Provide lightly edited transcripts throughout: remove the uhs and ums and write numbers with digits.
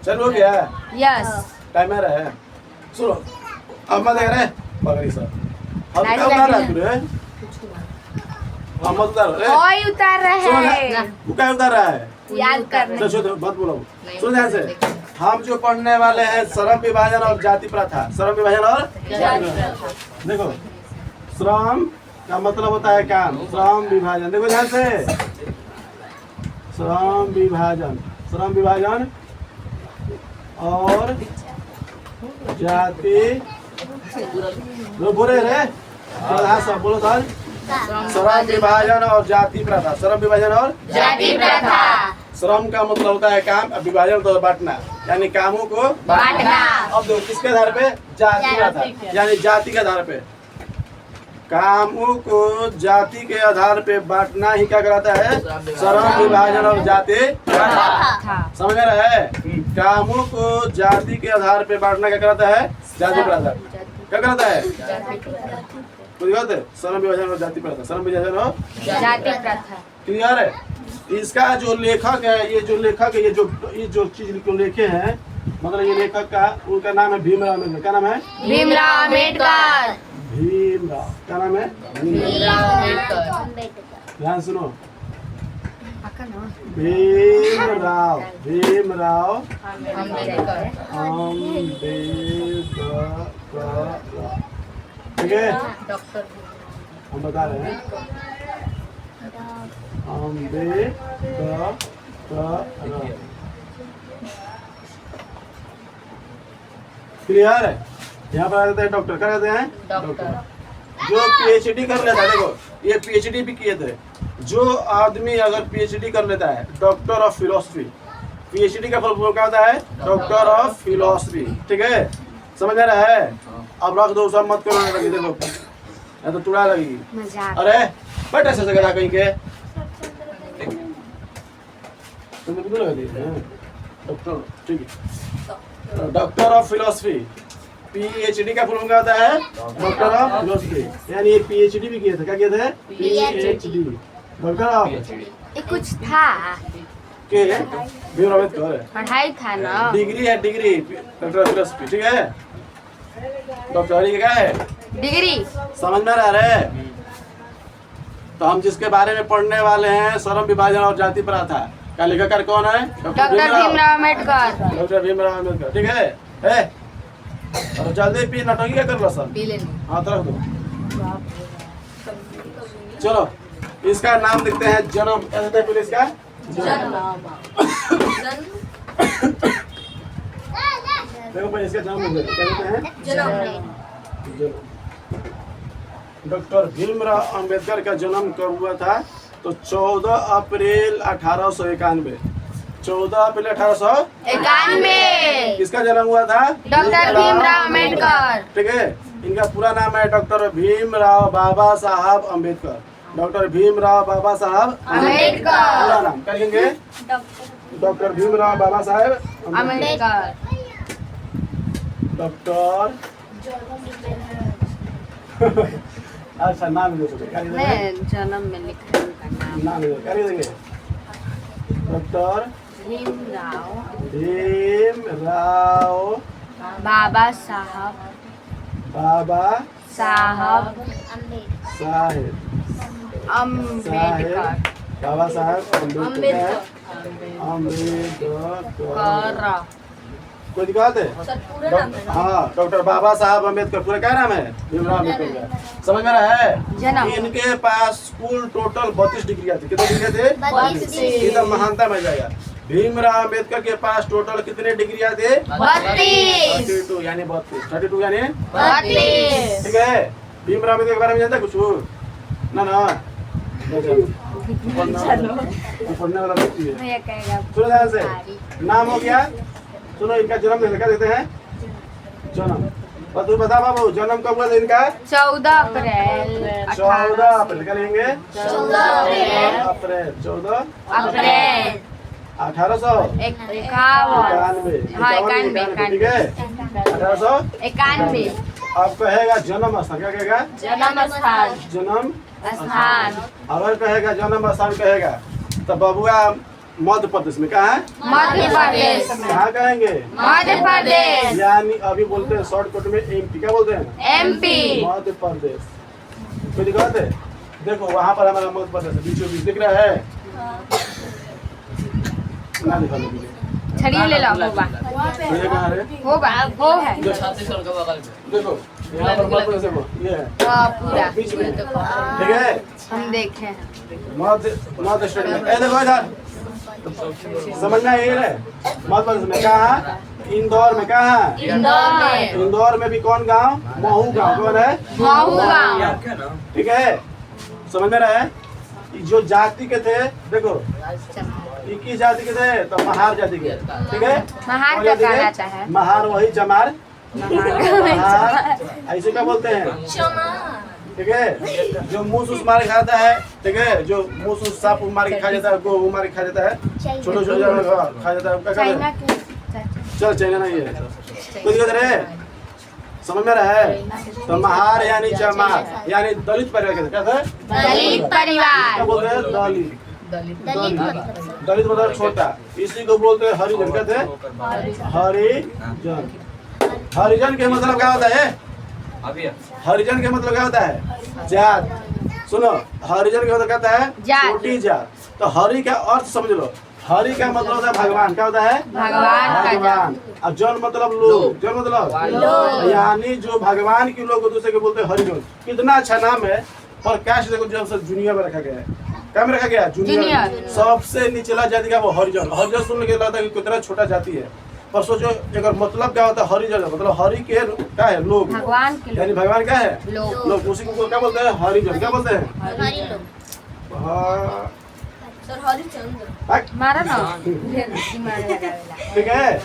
चल हो गया यस टाइमर है। सुनो अब मत देख रहे पगड़ी सर अब क्या उतार रहा है तू रे हम मत उतार रे कोई उतार रहा सुनो है तू क्या उतार रहा है याद करने चलो मत बोलो सुन ध्यान से हम जो पढ़ने वाले हैं श्रम विभाजन और जाति प्रथा श्रम विभाजन और जाति प्रथा देखो श्रम का मतलब होता है काम श्रम विभाजन देखो ध्यान से श्रम विभाजन और जाति बोले रे सब बोलो सर श्रम विभाजन और जाति प्रथा श्रम विभाजन और जाति प्रथा श्रम का मतलब होता है काम और विभाजन तो बांटना यानी कामों को बांटना अब देखो किसके आधार पे जाति प्रथा यानी जाति के आधार पे कामों को जाति के आधार पे बांटना ही क्या कराता है श्रम विभाजन और जाति प्रथा समझ में रहा है कामों को जाति के आधार पे बांटना क्या कराता है जाति प्रथा क्या कराता है श्रम विभाजन और जाति प्रथा श्रम विभाजन और जाति प्रथा क्लियर है। इसका जो लेखक है ये जो चीज लिखे हैं मतलब ये लेखक का उनका नाम है भीमराव अम्बेडकर क्या नाम है भीमराव अम्बेडकर भीमराव क्या नाम है भीमराव अम्बेडकर ध्यान सुनो भीमराव अम्बेडकर ठीक है डॉक्टर हम बता रहे हैं अम्बेडकर क्लियर है। यहाँ पर आ जाते हैं डॉक्टर क्या कहते हैं डॉक्टर जो पीएचडी कर लेता है देखो ये पीएचडी भी किए थे जो आदमी अगर पीएचडी कर लेता है डॉक्टर ऑफ फिलोसफी पीएचडी का फुल क्या होता है डॉक्टर ऑफ फिलोसफी ठीक है समझ आ रहा है। अब रख दो सब मत करो लगी देखो या तो टुड़ा लगेगी मजाक अरे बट ऐसे जगह कहीं के तुम किधर लगी डॉक्टर ठीक है डॉक्टर ऑफ फिलोसफी पीएचडी का फुल क्या होता है डॉक्टर ऑफ फिलोसफी यानी ये पीएचडी भी किए थे क्या किए थे पीएचडी डॉक्टर ऑफ ये कुछ था के भीमराव अम्बेडकर पढ़ाई था ना डिग्री है डिग्री डॉक्टर ऑफ फिलोसफी ठीक है डॉक्टरी क्या है डिग्री समझ में आ रहा है। तो हम जिसके बारे में पढ़ने वाले हैं श्रम विभाजन और जाति प्रथा का लेखक कौन है डॉक्टर भीमराव अम्बेडकर डॉक्टर भीमराव अम्बेडकर ठीक है और जल्दी पी नटंगी क्या कर लो सर पी लेने हाँ तो रख दो चलो इसका नाम देखते हैं जन्म क्या देते हैं पुलिस का देखो भाई इसका जन्म क्या देते हैं डॉक्टर भीमराव अम्बेडकर का जन्म कब हुआ था तो 14 अप्रैल 1891 14 अप्रैल 1891 किसका जन्म हुआ था डॉक्टर भीमराव अम्बेडकर ठीक है इनका पूरा नाम है डॉक्टर भीमराव बाबा साहब अम्बेडकर डॉक्टर भीमराव बाबा साहब अम्बेडकर पूरा नाम क्या लिखेंगे डॉक्टर भीमराव बाबा साहब अम्बेडकर डॉक्टर अच्छा नाम दे सकते क्या लिखेंगे मैं जन्म में लिखा उनका नाम नाम दे क्या लिखेंगे डॉक्टर भीमराव बाबा साहब अम्बेडकर बाबा साहब अम्बेडकर कोई दिक्कत है हाँ डॉक्टर बाबा साहब अम्बेडकर पूरा क्या नाम है भीमराव अम्बेडकर समझ में रहा है जन्म इनके पास कुल टोटल 32 डिग्रियां थी कितनी डिग्री थे 32 एकदम महानता में जाएगा भीमराव अम्बेडकर के पास टोटल कितने डिग्रियां थे 32 यानी 32 यानी 32 ठीक है भीमराव अम्बेडकर के बारे में जानता कुछ ना पढ़ने वाला व्यक्ति है भैया कहेगा सुनो ध्यान से नाम हो गया सुनो इनका जन्म क्या देते हैं जन्म और तू बता बाबू जन्म कब हुआ था इनका 14 अप्रैल 14 अप्रैल क्या लेंगे 14 अप्रैल 14 अप्रैल 1891 हाँ 91 ठीक है 1891 अब कहेगा जन्म स्थान क्या कहेगा जन्म स्थान जन्म स्थान अगर कहेगा जन्म स्थान कहेगा तो बबुआ मध्य प्रदेश में। कहाँ है? मध्य प्रदेश में। कहाँ कहेंगे? मध्य प्रदेश। यानी अभी बोलते हैं शॉर्टकट में एमपी। क्या बोलते हैं? एमपी। मध्य प्रदेश। कोई दिक्कत है? देखो वहाँ पर हमारा मध्य प्रदेश बीचों बीच दिख रहा है ना? दिखा दो मुझे। छड़िए ले लो होगा तो ये कहाँ है? होगा वो है देखो यहाँ पर मध्य प्रदेश देखो ये है पूरा बीच में, ठीक है? हम देखे हैं। मध्य स्टेट में। ए देखो इधर समझना यही है। मध्य प्रदेश में कहाँ? इंदौर में। कहाँ? इंदौर में। इंदौर में भी कौन गांव? महू गांव। कौन है? महू गांव। ठीक है, समझ में रहा है? जो जाति के थे देखो 21 जाति के थे तो महार जाति के, ठीक है? महार कौन क्या जाति के? कहना चाहे? महार वही चमार, महार ऐसे क्या बोलते हैं, ठीक है? जो मुंह सूस मार के खाता है, ठीक है? जो मुंह सूस सांप मार के खा जाता है, गो मार के खा जाता है, छोटे छोटे खा जाता है, क्या कहते हैं? चल चाइना नहीं है, कुछ कहते रहे, समझ में रहा है? तो महार यानी चमार यानी दलित परिवार कहते हैं। क्या था? दलित क्या परिवार। बोलते हैं? दलित। दलित मतलब छोटा, इसी को बोलते हैं हरिजन। कहते हैं हरिजन। हरिजन के मतलब क्या होता है? हरिजन के मतलब क्या होता है? जात। सुनो, हरिजन का मतलब क्या होता है? जात। छोटी जात। तो हरि का अर्थ समझ लो। हरि का मतलब होता है भगवान। क्या होता है? भगवान का भगवान। और जन मतलब लोग। जन मतलब यानी जो भगवान के लोग दूसरे के बोलते हैं हरिजन। कितना अच्छा नाम है। पर कैश देखो जब से जूनियर में रखा गया है। क्या में रखा गया? जूनियर। सबसे निचला जाति का वो हरिजन। हरिजन सुनने के लगता है कि कितना छोटा जाति है, पर सोचो अगर मतलब क्या होता है? हरिजन मतलब हरि के क्या है? लोग। भगवान के यानी भगवान क्या है? लोग। लोग। उसी को क्या बोलते हैं? हरिजन। क्या बोलते हैं? हाँ, मारा ना ठीक है?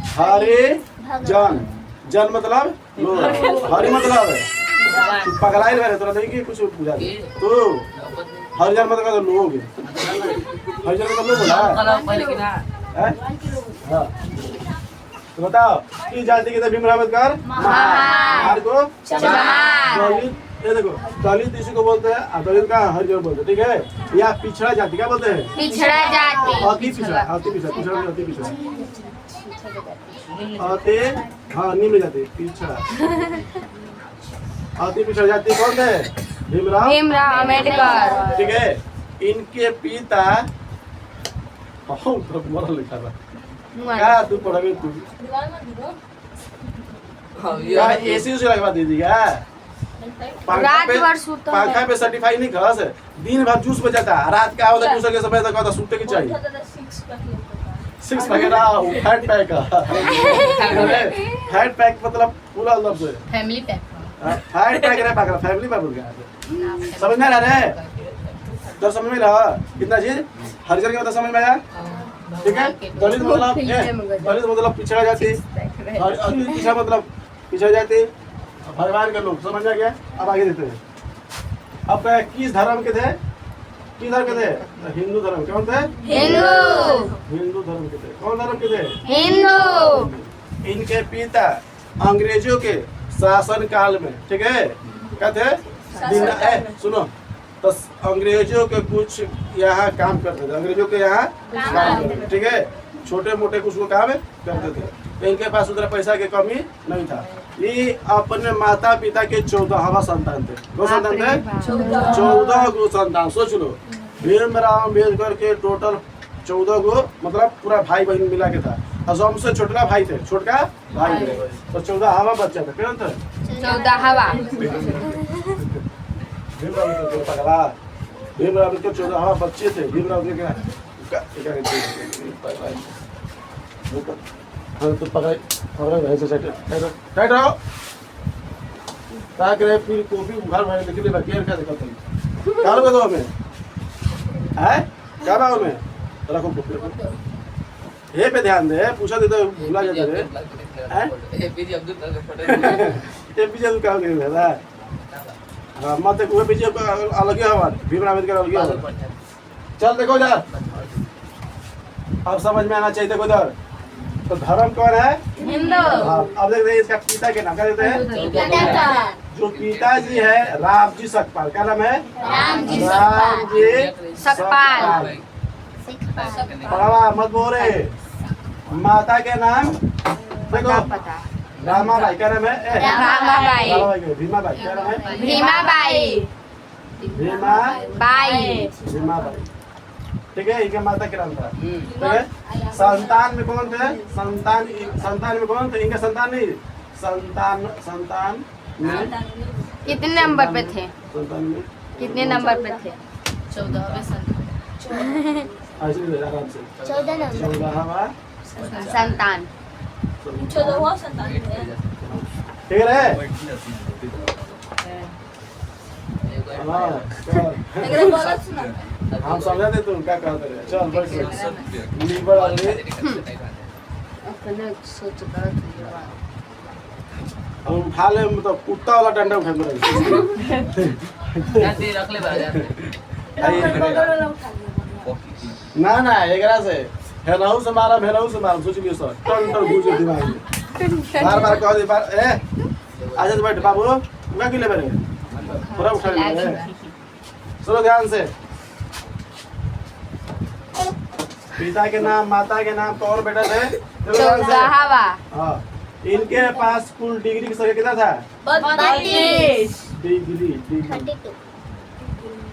हरिजन। जन मतलब लोग, हरि मतलब तू पगलाई रहे तोरा नहीं कि कुछ बुझा दे तू। हरिजन मतलब लोग, हरिजन मतलब लोग बोला है? हाँ। तो बताओ किस जाति के थे भीमराव अम्बेडकर? महार को चमार। दलित। ये देखो दलित इसी को बोलते हैं, दलित का हरिजन बोलते हैं, ठीक है? या पिछड़ा जाति क्या बोलते हैं? पिछड़ा जाति। अति पिछड़ा, अति पिछड़ा, पिछड़ा नहीं, अति पिछड़ा, अति हाँ निम्न जाति पिछड़ा। अति पिछड़ा जाति कौन थे? भीमराव अम्बेडकर। ठीक है? इनके पिता मरल लिखा था क्या? तू पढ़ोगे तू क्या एसी उसी लगवा दीजिएगा? पंखा पे सर्टिफाई नहीं खा से दिन भर जूस बजाता है, रात का होता जूस के समय तक होता सूते की चाहिए। 6 packet fat pack fat pack मतलब पूरा लफ्ज है फैमिली पैक। फैट पैक रहा पागल फैमिली पैक बोल गया। समझ में आ रहा है? तो समझ में रहा कितना चीज? हरिजन का मतलब समझ में आया? ठीक है? दलित मतलब पिछड़ा जाति, पिछड़ा मतलब पिछड़ा जाति, भगवान के लोग। समझ आ गया? अब आगे देखते हैं। अब किस धर्म के थे? किस धर्म के थे? हिंदू धर्म। कौन थे? हिंदू धर्म के थे। कौन धर्म के थे? हिंदू। इनके पिता अंग्रेजों के शासन काल में, ठीक है, क्या थे? सुनो, तो अंग्रेजों के कुछ यहाँ काम करते थे, अंग्रेजों के यहाँ काम करते थे, ठीक है? छोटे मोटे कुछ वो काम करते थे, तो इनके पास उतना पैसा की कमी नहीं था। ये अपने माता पिता के 14वां संतान थे। दो संतान थे, 14 गो संतान। सोच लो, भीमराव अम्बेडकर के टोटल 14 गो मतलब पूरा भाई बहन मिला के था, और सबसे छोटका भाई थे, छोटका भाई थे, तो 14वां बच्चा था। कितना था? 14वां। भीमराव अम्बेडकर पगला, भीमराव अम्बेडकर 14वां बच्चे थे। भीमराव अम्बेडकर तो पकड़ ऐसे टाइट रहो ताकि फिर कॉफी उघाड़ भाई निकले बकेर का देखा तुम क्या लोगे दो हमें है क्या बात में रखो कॉफी ये पे ध्यान दे पूछा दे तो भूला जाता रे हैं एपीजे अब्दुल कलाम के भेला हां मत देखो एपीजे अलग ही हवा भीमराव अम्बेडकर अलग ही हवा। चल देखो इधर, अब समझ में आना चाहिए। देखो इधर, तो धर्म कौन है? हिंदू। अब देखते हैं इसका पिता के नाम क्या देते हैं? जो पिताजी है रामजी सकपाल। क्या नाम है? रामजी रामजी सकपाल। पढ़ावा मत बोले। माता के नाम देखो, पता रामाबाई क्या नाम है? रामाबाई। रामाबाई के भीमाबाई क्या नाम है? भीमाबाई भीमाबाई। ठीक है, इनके माता के नाम था। ठीक है, संतान में कौन थे? संतान में कौन थे? इनके संतान नहीं, संतान में कितने नंबर पे थे? संतान में कितने नंबर पे थे? 14वें ऐसे ही आराम से 14वां संतान। ठीक है। हाँ, चल। हम समझा दे तुम क्या कहते रहे। चल बैठ लीवर वाले अपने सोच गलत हम उठा ले, मतलब कुत्ता वाला डंडा उठा मेरे। ना ना एकरा से हेनाऊ से मारा सोच लियो सर टन टन घुस दिमाग में। बार कह दे बार ए आजा तो बैठ बाबू उगा के ले बेरे पूरा उठा ले। सुनो ध्यान से, पिता के नाम माता के नाम कौन बेटा थे? चलो ध्यान से। 14वां। हाँ, इनके पास कुल डिग्री की संख्या कितना था? 32। डिग्री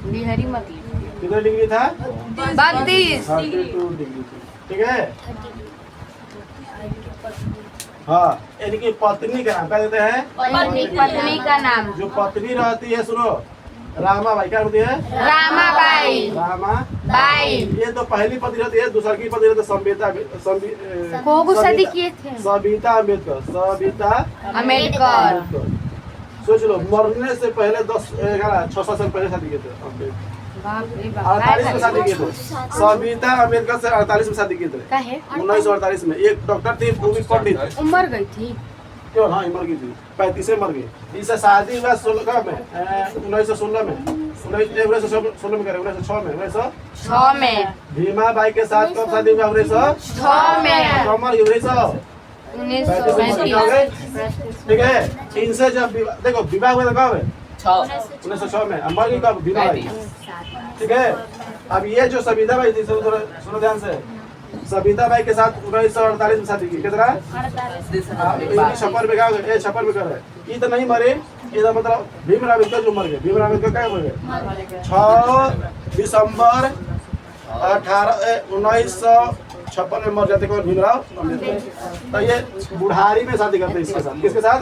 बिहारी मतलब कितना डिग्री था? 32। 32 डिग्री थी। ठीक है। हाँ, इनकी पत्नी का नाम क्या देते हैं? पत्नी का नाम जो पत्नी रहती है, सुनो, रामाबाई क्या होती है? रामाबाई। रामाबाई। ये तो पहली पत्नी रहती है, दूसरी की पत्नी रहती है को शादी किए थे? सविता अम्बेडकर। सोच लो, मरने से पहले 6-7 साल पहले शादी किए थे अम्बेडकर। बाप रे बाप। 48 में शादी किए थे। सविता अम्बेडकर से 48 में शादी किए थे। काहे? 1948 में। एक डॉक्टर थी, वो भी पंडित। उम्र गई थी। क्यों? हाँ, मर गई थी, 35 में मर गई। इससे शादी हुआ 1916 में, 1916 में, 1916 में करे, 1906 में, 6 में। भीमाबाई के साथ कब शादी हुआ? 6 में। 1935। ठीक है, इनसे जब देखो विवाह हुआ था कब है? 1906 में। मर गई कब? भीमाबाई। ठीक है, अब ये जो सविताबाई थी, सुनो ध्यान से, सविताबाई के साथ 1948 में शादी की। कितना? छप्पन में क्या? 56 में कर रहे। ये तो नहीं मरे, ये मतलब भीमराव अम्बेडकर जो मर गए। भीमराव अम्बेडकर क्या मर गए? 6 दिसंबर 1956 में मर जाते कौन? भीमराव अम्बेडकर। तो ये बुढ़ारी में शादी करते हैं इसके साथ। किसके साथ?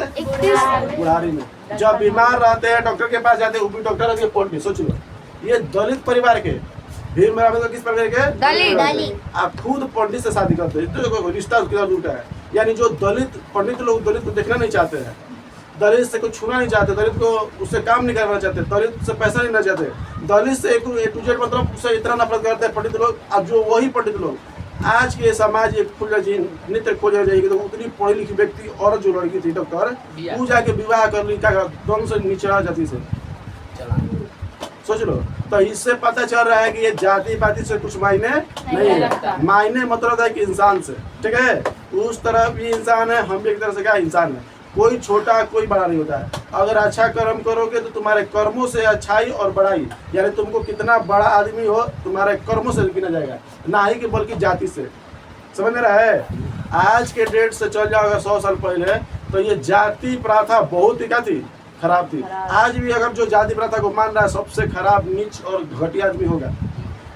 बुढ़ारी में। जब बीमार रहते हैं डॉक्टर के पास जाते हैं, वो भी डॉक्टर रहते हैं पंडित। सोच लो, ये दलित परिवार के भीमराव अम्बेडकर किस परिवार के? दलित। आप खुद पंडित से शादी करते हैं, तो रिश्ता कितना झूठा है। यानी जो दलित पंडित लोग दलित को देखना नहीं चाहते हैं, दलित से कुछ छूना नहीं चाहते, दलित को उससे काम नहीं करना चाहते, दलित से पैसा नहीं लेना चाहते, दलित से A to Z मतलब उससे इतना नफरत करते हैं पंडित लोग। अब जो वही पंडित लोग आज के समाज एक फुल नृत्य खोज जाएगी, तो उतनी पढ़ी लिखी व्यक्ति औरत जो लड़की थी डॉक्टर, वो जाके विवाह कर ली, क्या दोनों से निचला जाति से। सोच लो, तो इससे पता चल रहा है कि ये जाति पाति से कुछ मायने नहीं है। मायने मतलब है कि इंसान से। ठीक है, उस तरह भी इंसान है, हम भी एक तरह से क्या इंसान है। कोई छोटा कोई बड़ा नहीं होता है। अगर अच्छा कर्म करोगे तो तुम्हारे कर्मों से अच्छाई और बड़ाई, यानी तुमको कितना बड़ा आदमी हो तुम्हारे कर्मों से गिना जाएगा, ना ही कि बल्कि जाति से। समझ में रहा है? आज के डेट से चल जाओ अगर 100 साल पहले, तो ये जाति प्रथा बहुत ही क्या थी? खराब थी। आज भी अगर जो जाति प्रथा को मान रहा है, सबसे खराब नीच और घटिया आदमी होगा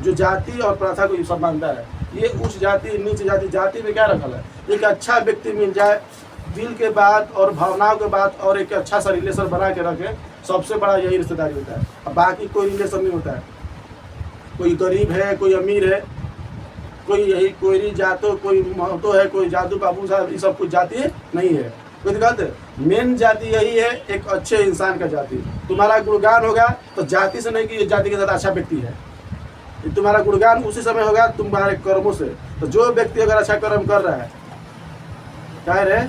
जो जाति और प्रथा को सब मानता है। ये उच्च जाति नीच जाति, जाति में क्या रखा है? एक अच्छा व्यक्ति मिल जाए, दिल के बात और भावनाओं के बात और एक अच्छा सा रिलेशन बना के रखे, सबसे बड़ा यही रिश्तेदारी होता है। अब बाकी कोई रिलेशन नहीं होता है। कोई गरीब है, कोई अमीर है, कोई यही कोई जातो, कोई महतो है, कोई जादू बाबू साहब, ये सब कुछ जाति नहीं है। कोई दिक्कत? मेन जाति यही है, एक अच्छे इंसान का जाति। तुम्हारा गुणगान होगा तो जाति से नहीं कि ये जाति के साथ अच्छा व्यक्ति है, तुम्हारा गुणगान उसी समय होगा तुम्हारे कर्मों से। तो जो व्यक्ति अगर अच्छा कर्म कर रहा है, क्या रे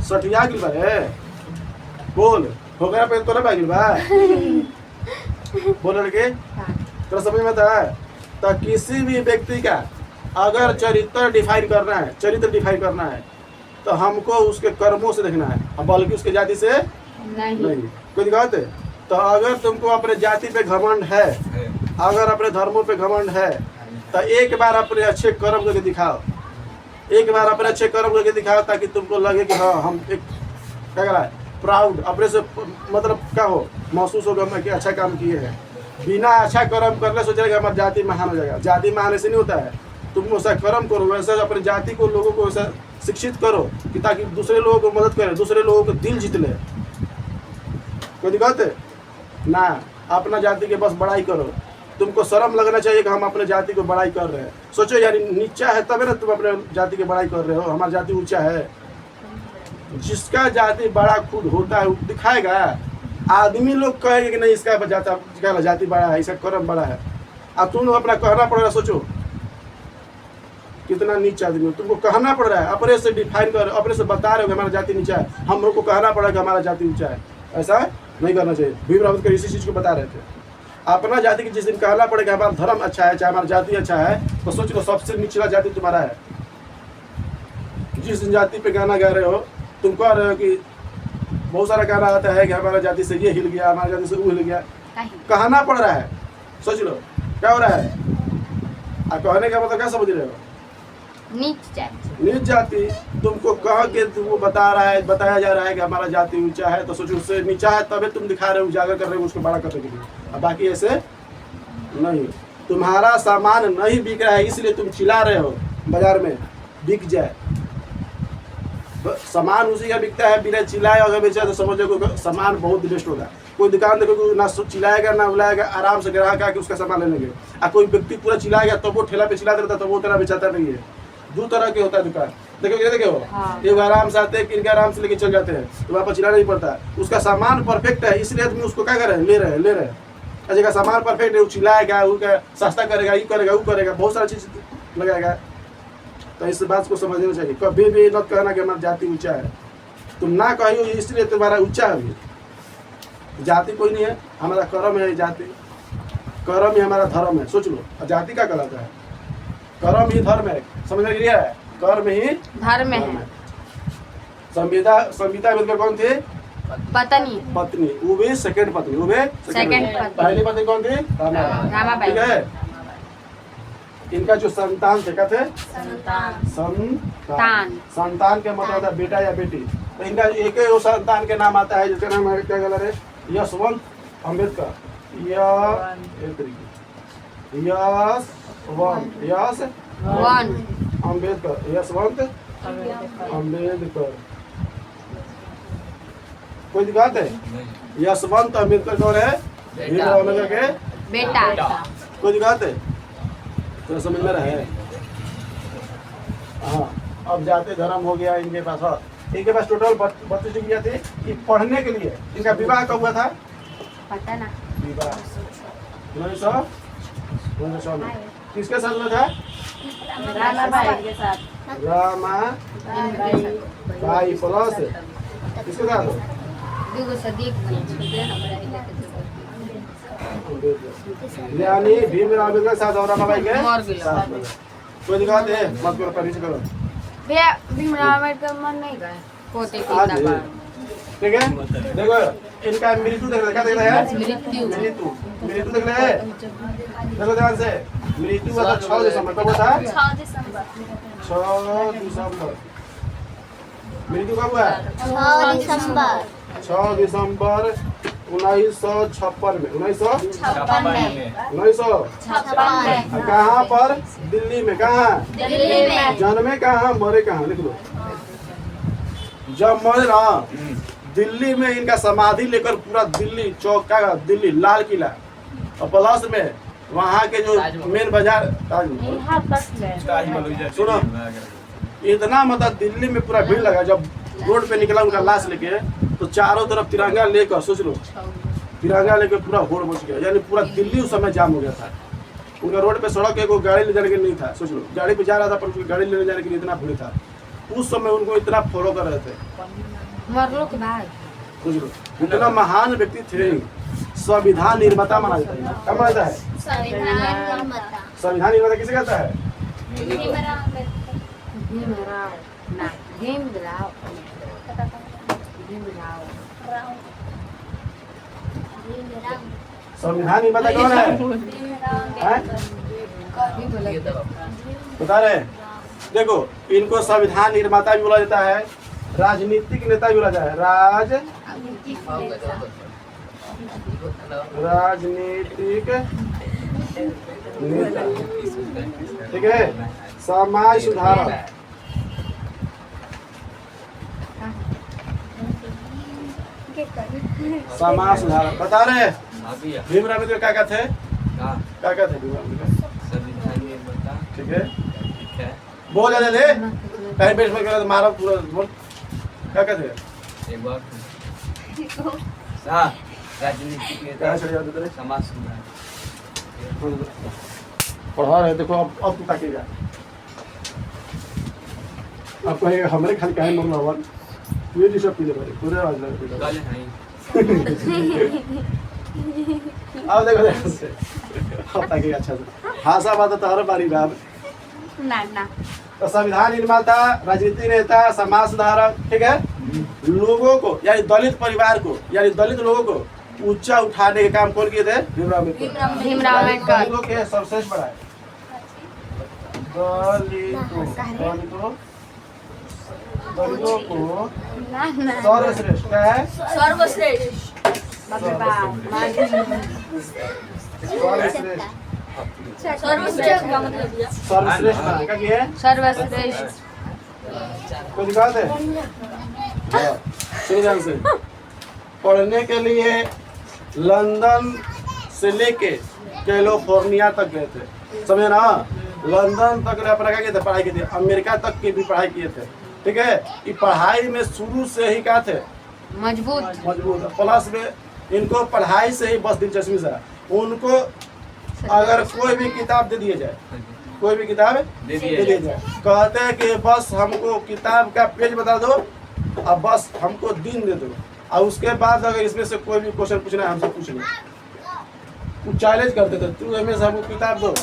सटिया गिल बारे बोल हो गया पे तोरा बागिल बा बोल लड़के तो समझ में आता है। तो किसी भी व्यक्ति का अगर चरित्र डिफाइन करना है, तो हमको उसके कर्मों से देखना है, बल्कि उसके जाति से नहीं। कोई दिक्कत है? तो अगर तुमको अपने जाति पे घमंड है, अगर अपने धर्मों पे घमंड है, तो एक बार अपने अच्छे कर्म करके दिखाओ, एक बार अपने अच्छे कर्म करके दिखाओ, ताकि तुमको लगे कि हाँ हम एक क्या करा है प्राउड अपने से, मतलब क्या हो महसूस होगा मैं कि अच्छा काम किए हैं। बिना अच्छा कर्म करने सोचेगा हमारी जाति महान हो जाएगा। जाति महान ऐसे नहीं होता है। तुम वैसा कर्म करो, वैसे अपनी जाति को लोगों को वैसा शिक्षित करो कि ताकि दूसरे लोगों को मदद करे, दूसरे लोगों को दिल जीत ले। कोई दिक्कत है ना? अपना जाति के बस बड़ाई करो। तुमको शर्म लगना चाहिए कि हम अपने जाति को बड़ाई कर रहे हैं। सोचो यार नीचा है तब है ना तुम अपने जाति की बड़ाई कर रहे हो। हमारी जाति ऊंचा है। जिसका जाति बड़ा खुद होता है वो दिखाएगा। आदमी लोग कहेंगे कि नहीं इसका जाति बड़ा है, इसका कर्म बड़ा है। अब तुम अपना कहना पड़ रहा है। सोचो कितना नीचा आदमी हो, तुमको कहना पड़ रहा है, अपने से डिफाइन कर, अपने से बता रहे हो कि हमारा जाति नीचा है। हम लोग को कहना पड़ा कि हमारा जाति ऊंचा है। ऐसा नहीं करना चाहिए। भीम रावत कर इसी चीज़ को बता रहे थे। अपना जाति की जिस दिन कहना पड़ेगा हमारा धर्म अच्छा है, चाहे हमारा जाति अच्छा है, तो सोच लो सबसे निचला जाति तुम्हारा है। जिस जाति पे गाना गा रहे हो, तुम कह रहे हो कि बहुत सारा गाना आता है कि हमारा जाति से ये हिल गया, हमारा जाति से वो हिल गया, कहना पड़ रहा है। सोच लो क्या हो रहा है। कहने का मतलब क्या समझ रहे हो? नीच जाति। तुमको कह के तुमको बताया जा रहा है कि हमारा जाति ऊंचा है, तो सोचो उससे नीचा है तभी तुम दिखा रहे हो, उजागर कर रहे हो उसको बड़ा करने के लिए। अब बाकी ऐसे नहीं। तुम्हारा सामान नहीं बिक रहा है इसलिए तुम चिल्ला रहे हो बाजार में बिक जाए। सामान उसी का बिकता है, बिना चिल्लाए अगर बेचा तो समझो सामान बहुत बेस्ट होगा। कोई दुकान देखो ना चिल्लाएगा ना बुलाएगा, आराम से ग्राहक आके उसका सामान ले लेंगे। और कोई व्यक्ति पूरा चिल्लाएगा तब वो ठेला पे चिल्ला देता है, तब वो तेरा बेचाता नहीं है। दो तरह के होता है दुकान। देखो ये देखो, हाँ। एक आराम से आते हैं, किनके आराम से लेके चल जाते हैं, तो वहाँ पर चिल्लाना नहीं पड़ता। उसका सामान परफेक्ट है इसलिए आदमी उसको क्या कर रहे हैं, ले रहे हैं। अजय का सामान परफेक्ट है, वो चिल्लाएगा, वो सस्ता करेगा, ये करेगा, वो करेगा, बहुत सारी चीज लगाएगा। तो इस बात को समझना चाहिए। कभी भी मत कहना कि हमारा जाति ऊंचा है। तुम ना कहियो इसलिए तुम्हारा ऊंचा है। अभी जाति कोई नहीं है, हमारा कर्म है। जाति कर्म ही हमारा धर्म है। सोच लो जाति क्या कहलाता है? कर्म ही धर्म है। समझने के लिए है, कर्म ही धर्म है। संविदा मिलकर कौन थे? पत्नी। वो भी सेकंड पत्नी। वो भी सेकंड पत्नी। पहली पत्नी कौन थी? रामाबाई। ठीक है। इनका जो संतान थे क्या थे? संतान के मतलब था बेटा या बेटी। तो इनका एक ही संतान के नाम आता है जिसका नाम है क्या कलर है? यशवंत अम्बेडकर। यशवंत अम्बेडकर। कोई दिक्कत है? यशवंत अम्बेडकर कौन है? भीमराव अम्बेडकर के बेटा। कोई दिक्कत है? तो समझ में रहे। हाँ, अब जाति धर्म हो गया इनके पास। हाँ, इनके पास टोटल 32 डिग्रियाँ थी कि पढ़ने के लिए। इनका विवाह कब हुआ था? पता ना। विवाह 1900 में। किसके साथ हुआ था? रामाबाई के साथ। रामाबाई प्लस किसके साथ? यानी भीमराव अम्बेडकर के साथ और रामाबाई के साथ। कोई दिक्कत है? मत करो, परहेज करो। भैया भीमराव अम्बेडकर मर नहीं गए, पोते आज पिता बार। ठीक है। देखो इनका मृत्यु देख क्या देख रहे हैं? मृत्यु देख रहे हैं। देखो ध्यान से, मृत्यु हुआ था 6 दिसंबर। कब हुआ था? 6 दिसंबर। मृत्यु कब हुआ? 6 दिसंबर 1956 में। 1956 कहाँ पर? दिल्ली में। कहाँ? जन्मे कहाँ, मरे कहाँ? लिख लो। जब मरे ना दिल्ली में, इनका समाधि लेकर पूरा दिल्ली चौक का दिल्ली लाल किला और प्लस में वहाँ के जो मेन बाजार सुनो, इतना मतलब दिल्ली में पूरा भीड़ लगा। जब रोड पे निकला उनका लाश लेके, तो चारों तरफ तिरंगा लेकर, सोच लो तिरंगा लेकर पूरा होड़ मच गया। यानी पूरा दिल्ली उस समय जाम हो गया था। उनका रोड पे सड़क एक गाड़ी ले जाने के नहीं था। सोच लो गाड़ी पे जा रहा था पर उनकी गाड़ी लेने जाने के लिए इतना भीड़ था। उस समय उनको इतना फॉलो कर रहे थे। मरलो के बाद सोच लो इतना महान व्यक्ति थे। संविधान निर्माता माना जाता है। क्या माना जाता है? संविधान निर्माता किसे कहता है? संविधान निर्माता कौन है? हैं? बता रहे? देखो, इनको संविधान निर्माता भी बोला जाता है, राजनीतिक नेता भी बोला जाता है, राजनीतिक नेता, ठीक है, समाज सुधारक, समाज सुधारक। बता रहे भीमराव अम्बेडकर क्या कहते हैं? क्या कहते हैं भीमराव अम्बेडकर? ठीक है, बोल जाते थे कहीं बेच में तो मारा पूरा बोल, क्या कहते हैं? राजनीतिक नेता, समाज सुधारक। पढ़ा रहे, देखो अब तू ताकेगा, अब कहेगा हमारे खाली काहे मरना हुआ, ये टी शर्ट पीले भाई पूरे आवाज लगा। अब देखो ध्यान से, अब ताकेगा अच्छा से, हासा बात तो हर बारी बात ना तो संविधान निर्माता, राजनीतिक नेता, समाज सुधारक, ठीक है, लोगों को यानी दलित परिवार को यानी दलित लोगों को ऊंचा उठाने के काम कौन किए थे? भीमराव अम्बेडकर। दलितों के सर्वश्रेष्ठ बनाए, दलितों को सर्वश्रेष्ठ, क्या है? सर्वश्रेष्ठ, सर्वश्रेष्ठ बनाने का क्या है? सर्वश्रेष्ठ। कुछ बात है? सुनो ध्यान से, पढ़ने के लिए लंदन से लेके कैलिफोर्निया तक गए थे, समझे ना? लंदन तक अपना क्या किए थे? पढ़ाई की थी, अमेरिका तक की भी पढ़ाई किए थे, ठीक है। ये पढ़ाई में शुरू से ही क्या थे? मजबूत। प्लस में इनको पढ़ाई से ही बस दिलचस्पी से, उनको अगर कोई भी किताब दे दिए जाए, कोई भी किताब दे दिए जाए, कहते हैं कि बस हमको किताब का पेज बता दो और बस हमको दिन दे दो, और उसके बाद अगर इसमें से कोई भी क्वेश्चन पूछना है हमसे पूछ लो। कुछ चैलेंज करते थे, तू इसमें से हमको किताब दो,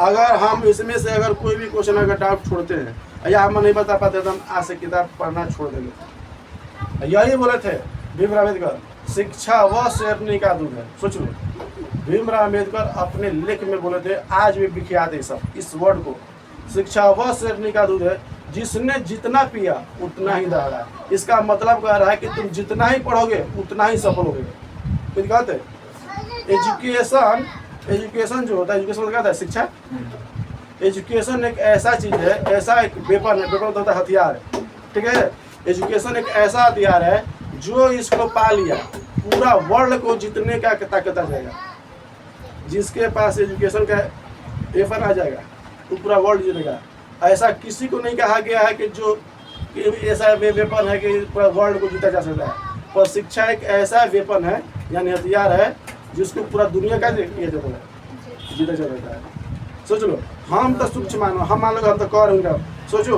अगर हम इसमें से अगर कोई भी क्वेश्चन अगर डाउट छोड़ते हैं या हम नहीं बता पाते तो हम आज से किताब पढ़ना छोड़ देंगे। यही बोले थे भीमराव अम्बेडकर, शिक्षा वह शेरनी का दूध है। सोच लो, भीमराव अम्बेडकर अपने लेख में बोले थे, आज भी विख्यात है सब इस वर्ड को, शिक्षा वह शेरनी का दूध है जिसने जितना पिया उतना ही दहाड़ा। इसका मतलब कह रहा है कि तुम जितना ही पढ़ोगे उतना ही सफल होगे। कुछ कहते एजुकेशन जो होता है, एजुकेशन क्या होता है? शिक्षा। एजुकेशन एक ऐसा चीज है, ऐसा एक वेपन है, वेपन होता है हथियार, ठीक है। एजुकेशन एक ऐसा हथियार है जो इसको पा लिया पूरा वर्ल्ड को जीतने का ताकत आ जाएगा। जिसके पास एजुकेशन का वेपन आ जाएगा तो पूरा वर्ल्ड जीतेगा। ऐसा किसी को नहीं कहा गया है कि जो ऐसा वेपन है कि पूरा वर्ल्ड को जीता जा सकता है, पर शिक्षा एक ऐसा वेपन है यानी हथियार है जिसको पूरा दुनिया का जीता जा सकता है। सोच लो, हम तो सूक्ष्म मानो, हम मान लो हम तो कह रहे हैं, सोचो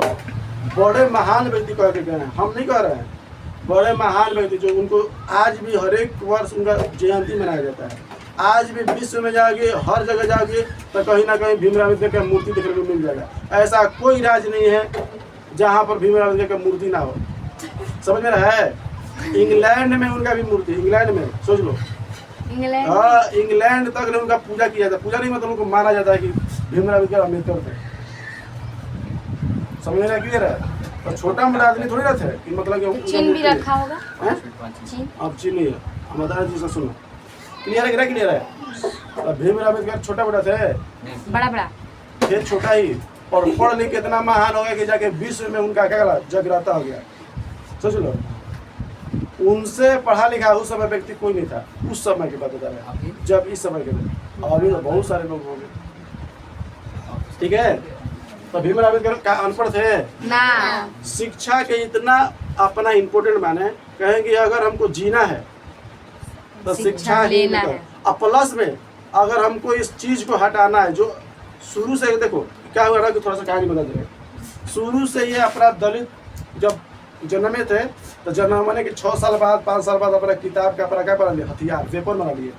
बड़े महान व्यक्ति कह के गए हैं, हम नहीं कह रहे हैं, बड़े महान व्यक्ति जो उनको आज भी हर एक वर्ष उनका जयंती मनाया जाता है। आज भी विश्व में जाओगे, हर जगह जाओगे तो कहीं ना कहीं भीमराव अम्बेडकर का मूर्ति देखने को मिल जाएगा। ऐसा कोई राज्य नहीं है जहाँ पर भीमराव अम्बेडकर का मूर्ति ना हो। समझ में रहा है? इंग्लैंड में उनका भी मूर्ति, इंग्लैंड में सोच लो, हाँ, इंग्लैंड तक ने उनका पूजा किया जाता है। पूजा नहीं मतलब उनको माना जाता है कि भीमराव अम्बेडकर थे। समझ में क्लियर है? तो छोटा मोटा आदमी थोड़ी ना थे कि मतलब कि चीन भी रखा होगा। अब चीन नहीं है, हम बता रहे सुनो, क्लियर है? क्लियर है? तो भीमराव अम्बेडकर छोटा बड़ा थे, बड़ा थे छोटा ही, और पढ़ लिख इतना महान हो गया कि जाके विश्व में उनका क्या जगराता हो गया। सोच लो, उनसे पढ़ा लिखा उस समय व्यक्ति कोई नहीं था, उस समय की बात बता रहे हैं, जब इस समय के थे। अभी तो बहुत सारे लोग हो गए, ठीक है। तो भीमराव अम्बेडकर का अनपढ़ थे ना। शिक्षा के इतना अपना इम्पोर्टेंट माने, कहेंगे अगर हमको जीना है तो शिक्षा ही लेना है। और प्लस में अगर हमको इस चीज को हटाना है जो शुरू से, देखो क्या हुआ ना कि थोड़ा सा कहानी बता दें। शुरू से ये अपना दलित जब जन्मे थे तो जन्मने के 6 साल बाद 5 साल बाद अपना किताब का अपना क्या बना लिया? हथियार, वेपन बना लिए।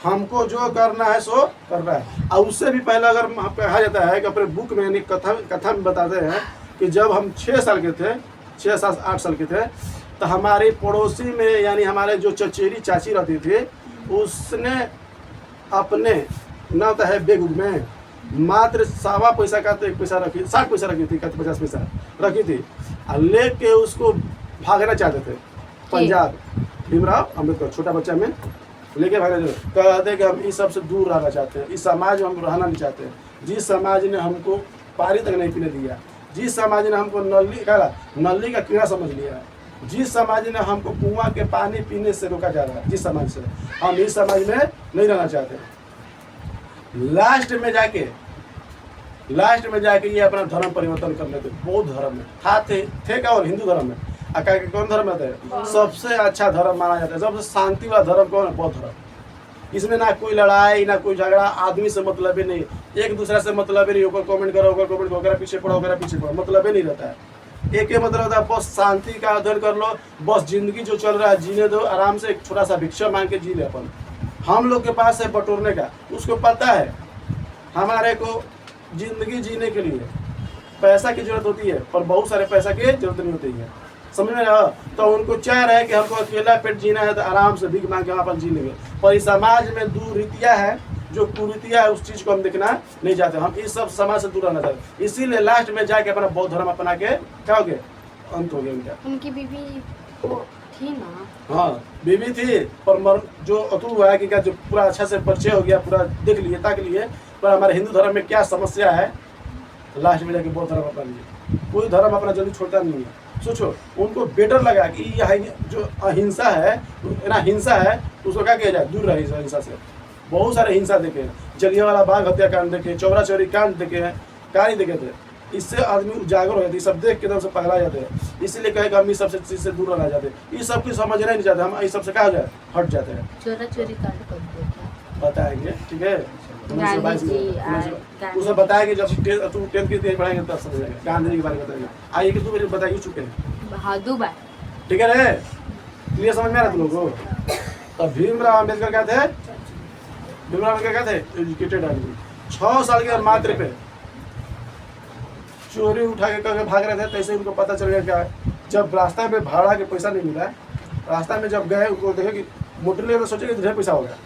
हमको जो करना है सो करना है। और उससे भी पहले अगर कहा जाता है कि अपने बुक में यानी कथा में बताते हैं कि जब हम 6 साल के थे, 6 साल 8 साल के थे, तो हमारे पड़ोसी में यानी हमारे जो चचेरी चाची रहती थी, उसने अपने ना तो है बेग में मात्र 1.25 पैसा का तो 1 पैसा रखी, 60 पैसा रखी थी, 50 पैसा रखी थी, और लेके उसको भागना चाहते थे पंजाब। भीमराव अम्बेडकर छोटा बच्चा में लेके भागना चाहते, कहते कि हम इस सब से दूर रहना चाहते हैं, इस समाज में हम रहना नहीं चाहते हैं। जिस समाज ने हमको पानी तक नहीं पीने दिया, जिस समाज ने हमको नली का कीड़ा समझ लिया, जिस समाज ने हमको कुआं के पानी पीने से रोका जा रहा है, जिस समाज से, हम इस समाज में नहीं रहना चाहते। लास्ट में जाके ये अपना धर्म परिवर्तन कर लेते, बौद्ध धर्म में थे क्या, और हिंदू धर्म में कौन धर्म रहता है? सबसे अच्छा धर्म माना जाता है, सबसे शांति वाला धर्म कौन है? बौद्ध धर्म। इसमें ना कोई लड़ाई, ना कोई झगड़ा, आदमी से मतलब ही नहीं, एक दूसरे से मतलब ही नहीं, ऊपर कमेंट करो, ऊपर कमेंट करो, पीछे पड़ो, पीछे पड़ो, मतलब ही नहीं रहता है। एक ही मतलब होता है, बस शांति का अध्ययन कर लो, बस जिंदगी जो चल रहा है जीने दो, आराम से एक छोटा सा भिक्षा मांग के जी ले। अपन हम लोग के पास है बटोरने का, उसको पता है हमारे को जिंदगी जीने के लिए पैसा की जरूरत होती है, पर बहुत सारे पैसा की जरूरत नहीं होती है, समझ में आया? तो उनको चाह रहा है कि हमको अकेला पेट जीना है, तो आराम से भीख मांग के अपन जी लेंगे। पर इस समाज में दुरीतियाँ है, जो कुरीतियाँ है, उस चीज़ को हम देखना नहीं चाहते, हम इस सब समाज से दूर रहना चाहते। इसीलिए लास्ट में जाके अपना बौद्ध धर्म अपना के क्या हो गया, अंत हो गया उनका। उनकी बीवी वो थी ना? हाँ बीवी थी, पर जो अतुल हुआ है कि क्या, जो पूरा अच्छा से परिचय हो गया, पूरा देख लिए ताक लिए, पर हमारे हिंदू धर्म में क्या समस्या है, लास्ट में जाके बौद्ध धर्म अपना लिए। कोई धर्म अपना जल्दी छोड़ता नहीं है। सोचो, उनको बेटर लगा कि यह जो अहिंसा है ना, हिंसा है, उसको क्या किया जाए, दूर रहे इस हिंसा से। बहुत सारे हिंसा देखे, जलियांवाला बाग हत्याकांड देखे, चौरा चौरी कांड देखे हैं, कहानी देखे थे। इससे आदमी उजागर हो जाते, सब देख के एकदम से पगला जाते हैं। इसीलिए कहे कि हम इस सबसे चीज से दूर रहना चाहते हैं, इस सब की समझना नहीं चाहते, हम इस सबसे कहा जाए हट जाते हैं। चोरा चोरी कांड कब देखा बताएंगे, ठीक है, 1922 में उसे बताया कि जब तुम 10th की तेज पढ़ाएंगे तब समझेंगे, गांधी जी के बारे में बताएंगे। आइए कि तुम मेरे बता ही चुके हैं, बहादुर बाई, ठीक है रे, क्लियर समझ में आ रहा तुम लोगों को? तो भीमराव अम्बेडकर क्या थे? भीमराव अम्बेडकर क्या थे? एजुकेटेड आदमी। 6 साल के मात्र पे चोरी उठा के करके भाग रहे थे, तैसे उनको पता चल गया क्या, जब रास्ता में भाड़ा के पैसा नहीं मिला, रास्ता में जब गए उनको देखे कि मोटरले में सोचे कि ढेर पैसा हो गया।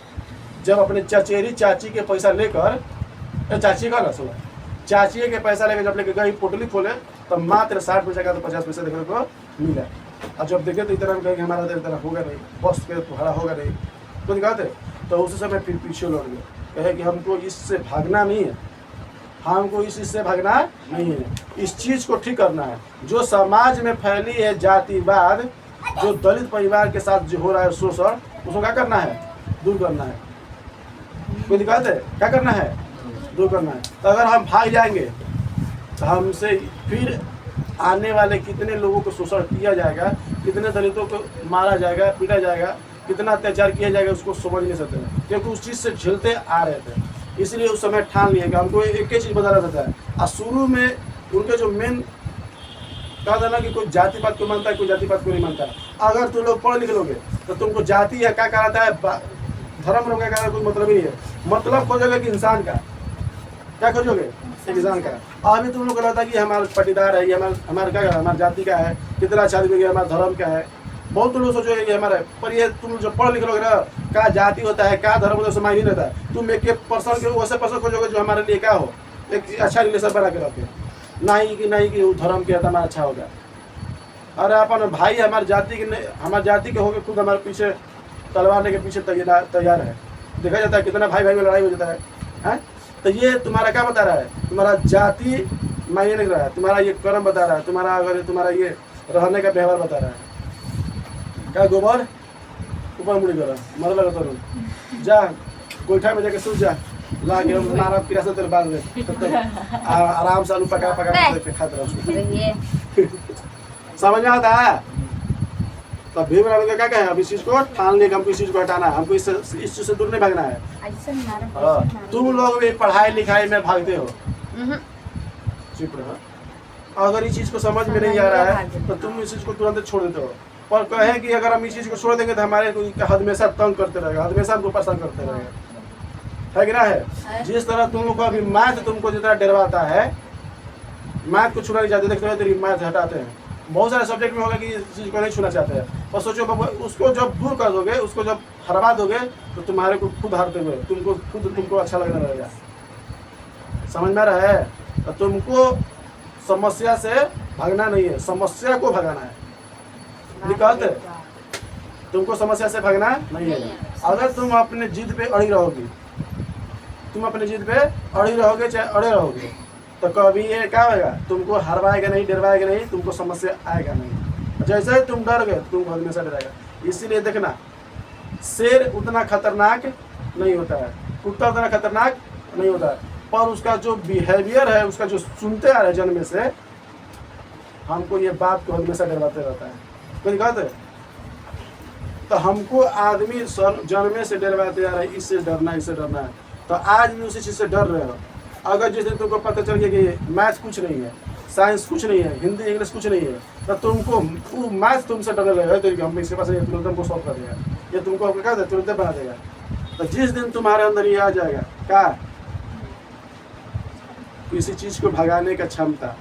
जब अपने चचेरी चाची के पैसा लेकर, चाची का ना सुना, चाची के पैसा लेकर जब लेके गई पोटली खोले, तो मात्र 60 पैसा का तो 50 पैसा देखने को मिला। और जब देखे तो इतना में कहे कि हमारा तो इतना होगा नहीं, बस के भाड़ा होगा नहीं, तो दिखाते। तो उसी समय फिर पीछे लौट गए, कहे कि हमको इससे भागना नहीं है, हमको इस चीज़ से भागना नहीं है, इस चीज़ को ठीक करना है। जो समाज में फैली है जातिवाद, जो दलित परिवार के साथ जो हो रहा है शोषण, उसको क्या करना है, दूर करना है। कोई दिक्कत है? क्या करना है, दूर करना है। तो अगर हम भाग जाएंगे तो हमसे फिर आने वाले कितने लोगों को शोषण किया जाएगा, कितने दलितों को मारा जाएगा, पीटा जाएगा, कितना अत्याचार किया जाएगा, उसको समझ नहीं सकते हैं, क्योंकि उस चीज़ से झेलते आ रहे थे। इसलिए उस समय ठान लिया कि हमको एक ही चीज़ बताना रहता है। और शुरू में उनके जो मेन कहा था ना कि कोई जाति पात को मानता है, कोई जाति पात को नहीं मानता है। अगर तुम लोग पढ़ लिख लोगे तो तुमको जाति या क्या कहता है, धर्म लोग क्या कहता है, कोई मतलब ही नहीं है। मतलब खोजोगे कि इंसान का, क्या खोजोगे, इंसान का। अभी तुम लोग को लगता है कि हमारा पटीदार है, ये हमारा क्या है, हमारा जाति का है, कितना अच्छा आदमी है, हमारा धर्म का है। बहुत लोग सोचोगे ये हमारा, पर ये तुम जो पढ़ लिख लोगे ना, क्या जाति होता है, क्या धर्म होता है, समझ नहीं रहता है। तुम एक पर्सन के वैसे पर्सन खोजोगे जो हमारे लिए क्या हो, एक अच्छा रिलेशन बना के रखे, नहीं कि वो धर्म के हमारा अच्छा होगा। अरे अपन भाई हमारे जाति के होकर खुद हमारे पीछे तलवार लेके पीछे तैयार है। देखा जाता है कितना भाई भाई में लड़ाई हो जाता है, हैं? तो ये तुम्हारा क्या बता रहा है, तुम्हारा जाति मायने नहीं रहा है, तुम्हारा ये कर्म बता रहा है, तुम्हारा अगर तुम्हारा ये रहने का व्यवहार बता रहा है। क्या गोबर ऊपर मुड़ी कर मर लगा तो जा गोईठा में जाके सूझ जा, ला के मारा पिरासा तेरे बाद में आराम से आलू पका के खाते रहो। समझ में आता है? तो भीमराव का क्या कहे, अब इस चीज को ठान ले, हमको इस चीज को हटाना है, हमको इस चीज से दूर नहीं भागना है। तुम लोग भी पढ़ाई लिखाई में भागते हो, चुप रहो। अगर इस चीज को समझ में नहीं आ रहा है तो तुम इस चीज को तुरंत छोड़ देते हो। पर कहे कि अगर हम इस चीज को छोड़ देंगे तो हमारे को हमेशा तंग करते रहेगा, हमेशा हमको परेशान करते रहेगा, है कि ना है? जिस तरह तुम लोग को अभी मैथ तुमको जितना डरवाता है, मैथ को छुड़ा नहीं जाते, देखते हो तेरी मैथ हटाते हैं, बहुत सारे सब्जेक्ट में होगा कि इस चीज़ को नहीं छूना चाहते हैं, पर सोचो बाबा उसको जब दूर कर दोगे, उसको जब हरवा दोगे तो तुम्हारे को खुद हारते हुए तुमको अच्छा लगने लगेगा। समझ में आ रहा है? तो तुमको समस्या से भागना नहीं है, समस्या को भगाना है। दिक्कत है, तुमको समस्या से भागना नहीं है। अगर तुम अपने जिद पे अड़ी रहोगी, तुम अपने जिद पे अड़ी रहोगे चाहे अड़े रहोगे, तो कभी ये क्या होगा, तुमको हरवाएगा नहीं, डरवाएगा नहीं, तुमको समस्या आएगा नहीं। जैसे ही तुम डर गए तुम हमेशा डरेगा। इसीलिए देखना, शेर उतना खतरनाक नहीं होता है, कुत्ता उतना खतरनाक नहीं होता है, पर उसका जो बिहेवियर है, उसका जो सुनते आ रहे हैं जन्म से, हमको ये बात को हमेशा डरवाते रहता है। कोई दिक्कत है? तो हमको आदमी जन्मे से डरवाते आ रहे हैं, इससे डरना, इससे डरना है। तो आज भी उसी चीज़ से डर रहे हो। अगर जिस दिन तुमको पता चल गया कि मैथ्स कुछ नहीं है, साइंस कुछ नहीं है, हिंदी इंग्लिश कुछ नहीं है, तो तुमको वो मैथ्स तुमसे डर रहेगा, तो हम इसके पास तुरंत हमको सॉल्व कर देगा, ये तुमको क्या तुरंत बना देगा। तो जिस दिन तुम्हारे अंदर ये आ जाएगा क्या, किसी चीज़ को भगाने का क्षमता,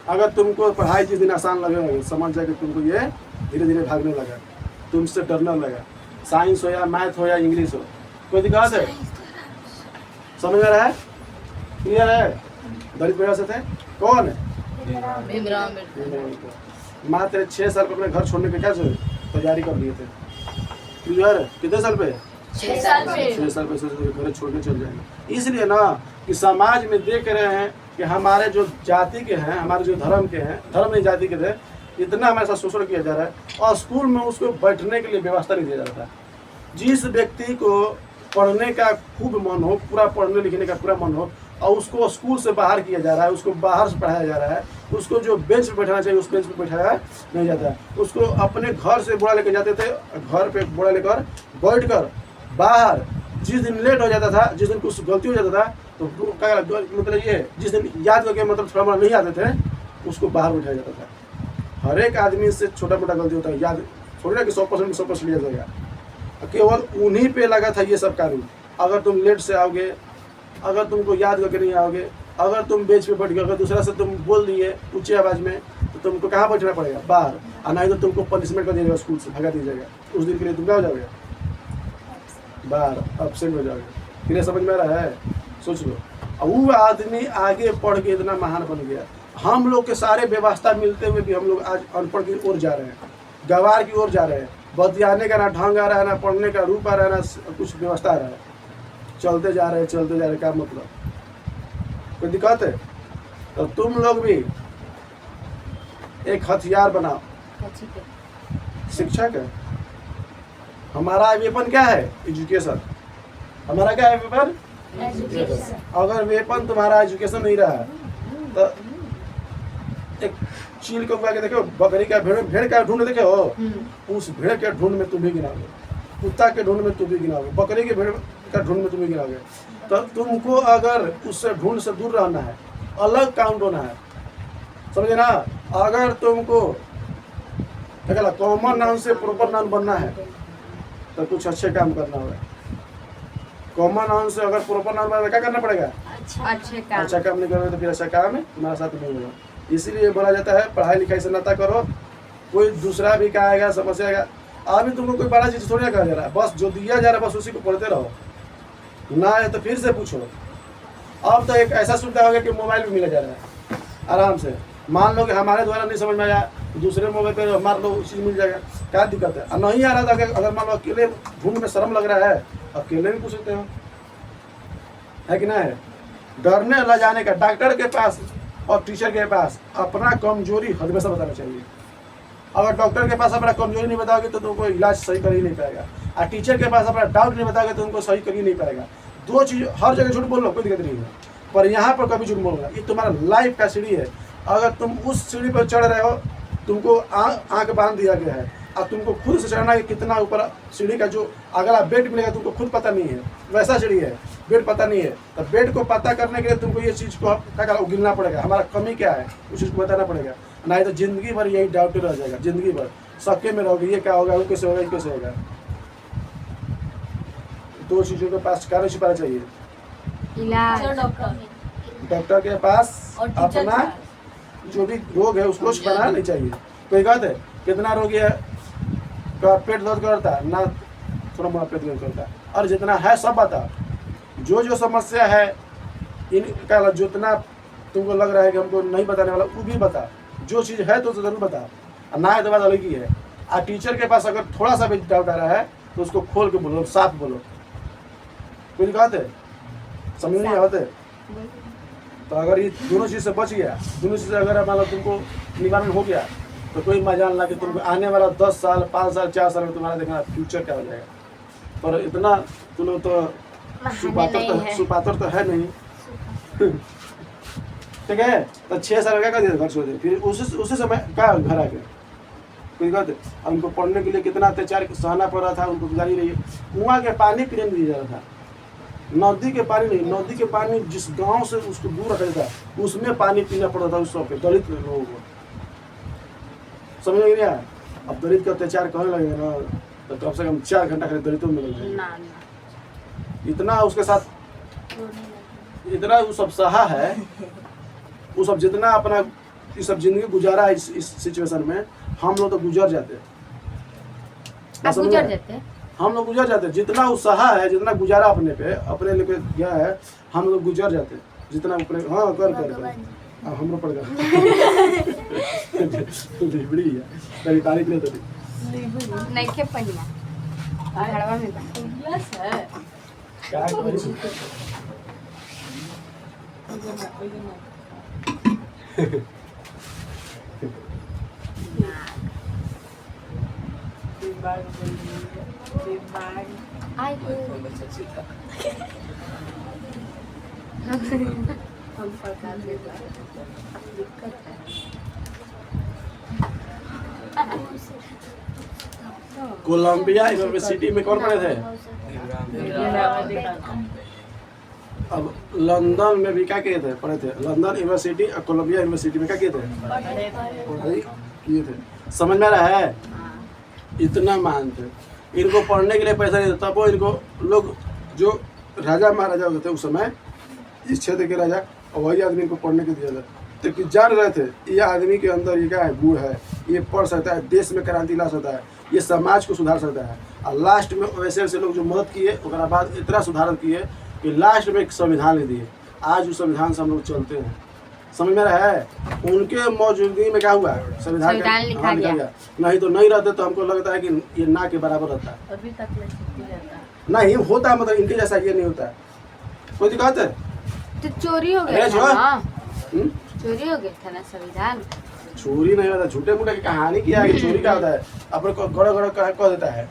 अगर तुमको पढ़ाई जिस दिन आसान लगेगा, समझ जाएगा तुमको ये धीरे धीरे भागने लगा, तुमसे डरने लगा। साइंस हो या मैथ हो या इंग्लिश हो, कोई दिक्कत है? समझ में रहा है? क्लियर है? दलित परिवार से थे? कौन है? मात्र 6 साल पे अपने घर छोड़ने के क्या तैयारी कर लिए थे। क्लियर है? कितने साल पे? 6 साल पे। 6 साल पे घर छोड़ के चल जाएंगे। इसलिए ना कि समाज में देख रहे हैं कि हमारे जो जाति के हैं, हमारे जो धर्म के हैं, धर्म नहीं जाति के थे, इतना हमारे साथ शोषण किया जा रहा है, और स्कूल में उसको बैठने के लिए व्यवस्था नहीं दिया जा रहा है। जिस व्यक्ति को पढ़ने का खूब मन हो, पूरा पढ़ने लिखने का पूरा मन हो, और उसको स्कूल से बाहर किया जा रहा है, उसको बाहर से पढ़ाया जा रहा है, उसको जो बेंच पे बैठाना चाहिए उस बेंच पे बैठाया नहीं जाता है। उसको अपने घर से बोरा लेकर जाते थे, घर पे बोरा लेकर बैठ कर बाहर, जिस दिन लेट हो जाता था, जिस दिन कुछ गलती हो जाता था, तो क्या मतलब ये, जिस दिन याद करके मतलब थोड़ा मोड़ा नहीं आते थे, उसको बाहर बैठाया जाता था। हर एक आदमी से छोटा मोटा गलती होता है, याद थोड़ी ना कि 100% लिया जाएगा। केवल उन्हीं पे लगा था ये सब कानून। अगर तुम लेट से आओगे, अगर तुमको याद करके नहीं आओगे, अगर तुम बेंच पे बैठ गए, अगर दूसरा से तुम बोल दिए ऊंची आवाज़ में, तो तुमको कहाँ बैठना पड़ेगा? बाहर। और नहीं तो तुमको पनिशमेंट कर दिया जाएगा, स्कूल से भगा दिया जाएगा। उस दिन के लिए तुम क्या हो जाओगे? बाहर, एब्सेंट हो जाओगे। फिर समझ में आ रहा है? सोच लो। और वो आदमी आगे पढ़ के इतना महान बन गया। हम लोग के सारे व्यवस्था मिलते हुए भी हम लोग आज अनपढ़ की ओर जा रहे हैं, गवार की ओर जा रहे हैं। बतियाने का ना ढंग आ रहा है, ना पढ़ने का रूप आ रहा है, ना कुछ व्यवस्था आ रहा है। चलते जा रहे हैं, चलते जा रहे हैं, क्या मतलब? कोई दिक्कत है? तो तुम लोग भी एक हथियार बनाओ। शिक्षक है हमारा वेपन, क्या है? एजुकेशन। हमारा क्या है वेपन? अगर वेपन तुम्हारा एजुकेशन नहीं रहा, तो एक चील को उगा के देखो, बकरी का भेड़ का ढूंढ देखे हो, उस भेड़ के ढूंढ में तुम भी गिनाओगे, कुत्ता के ढूंढ में तुम भी गिनाओगे, बकरी के भेड़ का ढूंढ में तुम भी गिनाओगे। तो तुमको अगर उससे ढूंढ से दूर रहना है, अलग काउंट होना है, समझे ना? अगर तुमको कॉमन नाउन से प्रॉपर नाउन बनना है, तो कुछ अच्छे काम करना होगा। कॉमन नाउन से अगर प्रॉपर नाउन बनना, क्या करना पड़ेगा? अच्छा काम नहीं करोगे तो फिर अच्छा काम है तुम्हारे साथ नहीं होगा। इसीलिए बोला जाता है पढ़ाई लिखाई से नाता करो, कोई दूसरा भी कहेगा समस्या आएगा। अभी तुमको कोई बड़ा चीज़ थोड़ी ना कहा जा रहा है, बस जो दिया जा रहा है बस उसी को पढ़ते रहो, ना है तो फिर से पूछो। अब तो एक ऐसा सुविधा हो गया कि मोबाइल भी मिला जा रहा है आराम से। मान लो कि हमारे द्वारा नहीं समझ में आया, दूसरे मोबाइल पे मार लो, चीज़ मिल जाएगा, क्या दिक्कत है? नहीं आ रहा था, अगर मान लो अकेले ढूंढ में शर्म लग रहा है, अकेले भी पूछ सकते हो, है कि नहीं? डरने ल जाने का, डॉक्टर के पास और टीचर के पास अपना कमजोरी हमेशा बताना चाहिए। अगर डॉक्टर के पास अपना कमजोरी नहीं बताओगे तो तुमको इलाज सही कर ही नहीं पाएगा, और टीचर के पास अपना डाउट नहीं बताओगे तो तुमको सही कर ही नहीं पाएगा। दो चीज़, हर जगह झूठ बोल लो कोई दिक्कत नहीं है, पर यहाँ पर कभी झूठ बोलना, ये तुम्हारा लाइफ का सीढ़ी है। अगर तुम उस सीढ़ी पर चढ़ रहे हो, तुमको आँख बांध दिया गया है, और तुमको खुद से चढ़ना है कितना ऊपर सीढ़ी का जो अगला बेड मिलेगा तुमको खुद पता नहीं है, वैसा सीढ़ी है, बेड पता नहीं है। तो बेड को पता करने के लिए तुमको ये चीज़ को क्या गिनना पड़ेगा, हमारा कमी क्या है उस चीज़ को बताना पड़ेगा, नहीं तो जिंदगी भर यही डाउट रह जाएगा, जिंदगी भर सबके में रहोगे, ये क्या होगा, वो कैसे होगा, ये कैसे होगा। दो चीज़ों के पास क्या छिपाना चाहिए? इलाज, डॉक्टर के पास अपना जो भी रोग है उसको बनाना नहीं चाहिए। कोई कहते है कितना रोगी है का पेट दर्द करता है ना, थोड़ा मोड़ा पेट दर्द करता है, और जितना है सब बता। जो जो समस्या है इनका जितना तुमको लग रहा है कि हमको नहीं बताने वाला वो भी बता। जो चीज़ है तो जरूर बता, और ना है तो बात अलग ही है। और टीचर के पास अगर थोड़ा सा भी डाउट आ रहा है तो उसको खोल के बोलो, साफ बोलो। कुछ कहते समझ नहीं आते। तो अगर ये दोनों चीज़ से बच गया, दोनों चीज़ से अगर मान लो तुमको निवारण हो गया तो कोई मजाल ना कि तुमको आने वाला 10 साल 5 साल 4 साल में तुम्हारा देखना फ्यूचर क्या हो जाएगा। पर इतना तुम लोग तो सुपात्र तो है नहीं। ठीक है, तो 6 साल का कर दिया घर छोड़ दे, फिर उसी समय क्या घर आ गए। कोई कहते अब उनको पढ़ने के लिए कितना अत्याचार सहना पड़ रहा था, उनको गुजारी रही है। कुआं के पानी पीने नहीं दिया जा रहा था, नदी के पानी नहीं, नदी के पानी जिस गांव से उसको दूर रखा था उसमें पानी पीना पड़ रहा था उस सबके दलित लोगों को। समझ नहीं आया। अब दलित का अत्याचार कहने लगेगा ना तो कम से कम 4 घंटा के दलितों में लग जाएगा। इतना उसके साथ इतना वो सब सहा है, वो सब जितना अपना ये सब जिंदगी गुजारा है इस सिचुएशन में, हम लोग तो गुजर जाते हैं। हम लोग गुजर जाते हैं, जितना वो सहा है, जितना गुजारा अपने लेके गया है, हम लोग गुजर जाते हैं जितना अपने। हाँ कर अब हम लोग पड़ गए लिबड़ी है कभी तारीख नहीं तो नहीं के पनिया घड़वा में बस है क्या करी। आई हम प्रकार के दिक्कत है। कोलंबिया यूनिवर्सिटी में कौन पढ़े थे? अब लंदन में भी क्या किए थे, पढ़े थे। लंदन यूनिवर्सिटी और कोलंबिया यूनिवर्सिटी में क्या किए थे, पढ़ाई किए थे। समझ में आ रहा है? इतना मान थे। इनको पढ़ने के लिए पैसा नहीं था, तब वो इनको लोग जो राजा महाराजा होते थे उस समय, इस क्षेत्र के राजा, और वही आदमी इनको पढ़ने के दिया था। तो कि जान रहे थे ये आदमी के अंदर ये क्या है, गुण है, ये पढ़ सकता है, देश में क्रांति ला सकता है, ये समाज को सुधार सकता है। और लास्ट में वैसे वैसे लोग जो मदद किए उसके बाद इतना सुधार किए कि लास्ट में एक संविधान ले दिए। आज उस संविधान से हम लोग चलते हैं। समझ में रहा है? उनके मौजूदगी में क्या हुआ, संविधान लिखा गया। नहीं तो नहीं रहते तो हमको लगता है कि ये ना के बराबर रहता है। अभी तक नहीं होता है, मतलब इनके जैसा ये नहीं होता है। कोई दिक्कत है? तो चोरी हो गया था ना, चोरी हो गया था ना संविधान। चोरी नहीं होता, झूठे मूठे की कहानी किया है कि चोरी क्या होता है, अपने को गड़ा गड़ा कह देता है।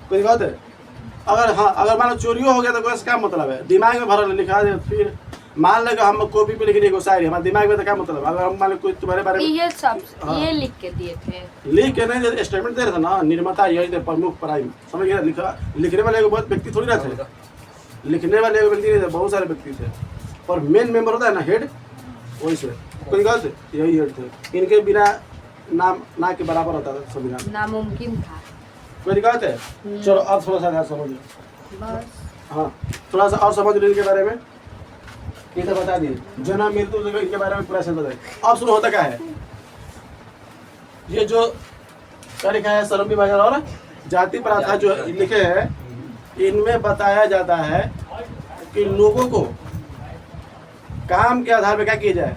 कोई दिक्कत है? अगर हाँ, अगर मान लो चोरी हो गया तो कोई क्या मतलब है, दिमाग में भरा लिखा दे। फिर मान लो हम कॉपी पे लिख दिए शायरी, हमारे दिमाग में तो क्या मतलब। अगर हम मान लो कोई तुम्हारे बारे में ये सब ये लिख के दिए थे, लिख के नहीं स्टेटमेंट दे रहे थे ना, निर्माता यही थे, प्रमुख प्राइम, समझ गया। लिखने वाले बहुत व्यक्ति थोड़ी ना थे, लिखने वाले व्यक्ति नहीं थे, बहुत सारे व्यक्ति थे। और मेन मेंबर होता है ना, हेड, वही से कोई गलत यही हेड थे। इनके बिना नाम ना के बराबर होता था संविधान, नामुमकिन था। कोई दिक्कत है? चलो अब थोड़ा सा समझ लो बस। हाँ, थोड़ा सा और समझ लो इनके बारे में। ये तो बता दिए, जन्म मृत्यु इनके बारे में पूरा से बताए। अब सुनो होता क्या है, ये जो क्या लिखा है, श्रम विभाजन और जाति प्रथा जो लिखे हैं, इनमें बताया जाता है कि लोगों को काम के आधार पर क्या किया जाए,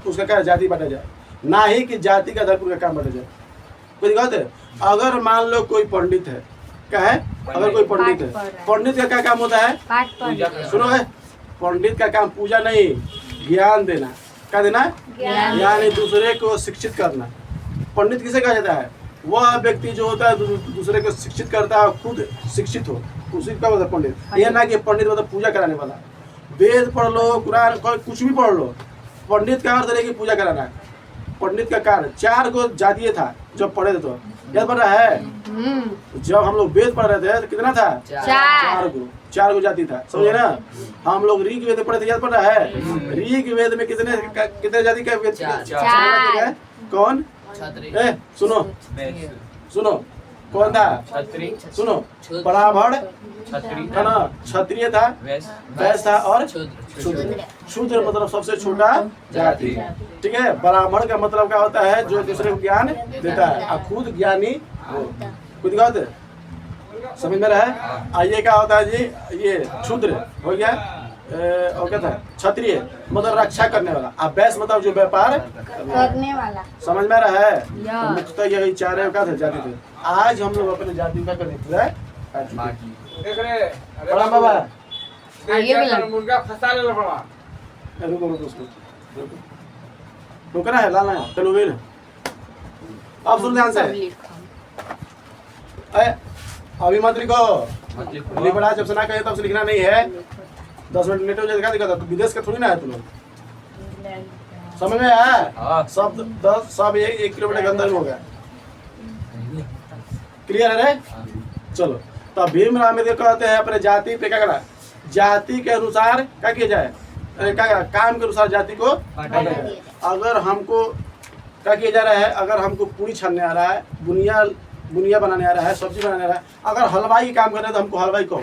उसका क्या जाति बांटा जाए, ना ही कि जाति के आधार पर काम बांटा जाए। कोई दिक्कत है? अगर मान लो कोई पंडित है, क्या है, अगर कोई पंडित है, पंडित का क्या काम होता है, सुनो है, पंडित का काम पूजा नहीं, ज्ञान देना। क्या देना? यानी दूसरे को शिक्षित करना। पंडित किसे कहा जाता है? वह व्यक्ति जो होता है दूसरे को शिक्षित करता है, खुद शिक्षित हो, उसी का मतलब पंडित। यह ना कि पंडित मतलब पूजा कराने वाला। वेद पढ़ लो, कुरान कुछ भी पढ़ लो, पंडित का अर्थ है कि पूजा कराना है। पंडित का कार्य 4 को जातीय था जब पढ़े थे, तो याद पड़ रहा है? जब हम लोग वेद पढ़ रहे थे तो कितना था? 4 को जाति था, समझे ना। हम लोग ऋग वेद पढ़े थे, याद पड़ रहा है? ऋग वेद में कितने जाति का वेद? 4। कौन? सुनो सुनो, कौन था? छत्री, सुनो, ब्राह्मण छत्री, था ना, क्षत्रिय था, वैश्य था और शूद्र। शूद्र मतलब सबसे छोटा जाति। ठीक है, ब्राह्मण का मतलब क्या होता है? जो दूसरे को ज्ञान देता है और खुद ज्ञानी हो। खुद क्या होता है? समझ में रहा है? ये क्या होता है जी? ये शूद्र हो गया। और क्या था? क्षत्रिय मतलब रक्षा करने वाला। अब वैश्य मतलब जो व्यापार करने वाला। समझ में रहा है? या। तो मुख्यतः यही चार है, क्या थे जाति थे। आज हम लोग अपने जाति का कर पूरा प्रणाम बाबा। आइए बिल्ला। मुर्गा फंसा ले बड़ा। रुको रुको उसको रुकना है, लाना है, चलो ना। अब सुन ध्यान से। अभी मत लिखो, लिख पढ़ा जब से ना कहे तब से लिखना नहीं है। 10 मिनट लेट हो जाएगा, दिक्कत है। विदेश का थोड़ी ना है तुम लोग। समझ में आया? सब 10 सब 1 किलोमीटर के अंदर में हो गया। क्लियर है रे? चलो, तो भीमराव अम्बेडकर कहते हैं अपने जाति पे क्या करना? जाति के अनुसार क्या किया जाए? क्या करना? काम के अनुसार जाति को बांटा जाए। अगर हमको क्या किया जा रहा है? अगर हमको पूरी छानने आ रहा है, बुनिया बनाने आ रहा है, सब्जी बनाने आ रहा है, अगर हलवाई की काम कर रहे हैं तो हमको हलवाई कहो।